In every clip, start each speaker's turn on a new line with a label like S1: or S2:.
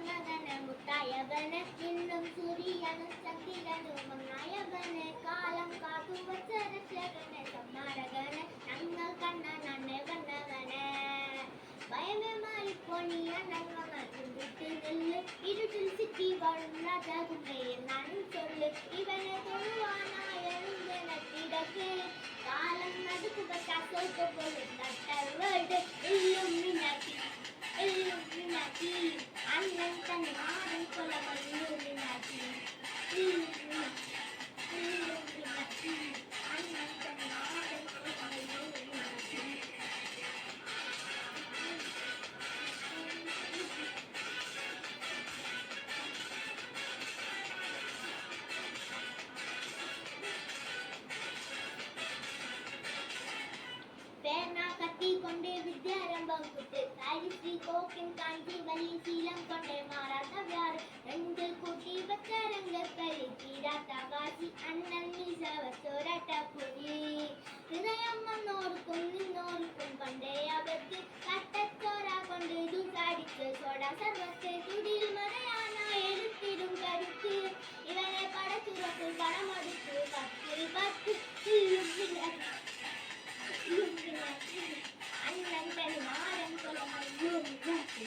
S1: മന്നകനെ മുട്ടായവനെ ഇന്നും സൂര്യനും ചന്ദ്രനും മങ്ങായവനെ കാലം കാത്തുവച്ച രക്ഷകനെ സംഹാരകനെ ഞങ്ങൾ കണ്ട നന്നെ വന്നവനെ ഭയമേ മാറിപ്പോണിയ ഞങ്ങൾ വിട്ട് നെല്ല് ഇരുട്ടിൽ സിറ്റി വാഴും രാജാകുണ്ടേ എന്നാനും ചൊല്ല് ഇവനെ തൊഴുവാനായാലും ജനത്തിടക്ക് കാലം നടുക്കുക ശാസ്ത്രത്തെ പോലെ നട്ടവട് ഇല്ലുമിനാക്കി ഇല്ലുമിനാക്കി അണ്ണൻ തന്നെ മാറി കൊല ഇല്ലുമിനാക്കി ഇല്ലുമിനാക്കി അണ്ണൻ തന്നെ മാറി കൊല ഇല്ലുമിനാക്കി പേന കത്തിക്കൊണ്ട് വിദ്യാരംഭം കുത്ത് സാരിശ്രീ കോക്കൻ കാഞ്ചി വലിയ ശീലം കൊണ്ട് മാറാത്ത വ്യാറ് രണ്ടിൽ കൂട്ടി വെച്ച രംഗക്കളി തീരാത്ത വാശി അണ്ണൻ മീശവച്ചോരട്ട പൊരി ഹൃദയം വന്നോർക്കും നിന്നോർക്കും പണ്ടേ അവർക്ക് കട്ടച്ചോര കൊണ്ട് ദുസാടിച്ച് ചോട സർവത്തെ തുടിയിൽ മറയാനായി എടുത്തിടും കരുത്ത് ഇവനെ പടച്ചുറത്ത് പണമെടുത്ത് പത്തിൽ പത്ത് അണ്ണൻ പെരുമാറൻ കൊലമൂർത്തി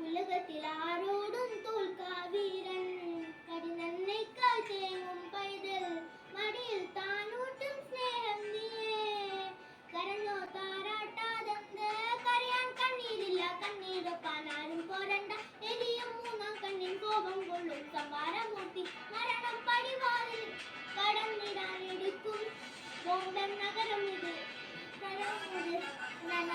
S1: ഉലകത്തിൽ ആരോടും തോൽക്കാ വീരൻ കടിനന്നേക്കാൾ തേങ്ങും പൈതൽ മടിയിൽ താനൂട്ടും സ്നേഹം നീയേ കരഞ്ഞോ താരാട്ടാതെന്ത് കരയാൻ കണ്ണീരില്ല കണ്ണീരൊപ്പാൻ ആരും പോരണ്ട എരിയും മൂന്നാം കണ്ണിൻ കോപം കൊള്ളും സംവാരമൂർത്തി മരണം പടിവാതിൽ കടന്നിടാൻ എടുക്കും ബോംബൻ നഗരം ഇത് നന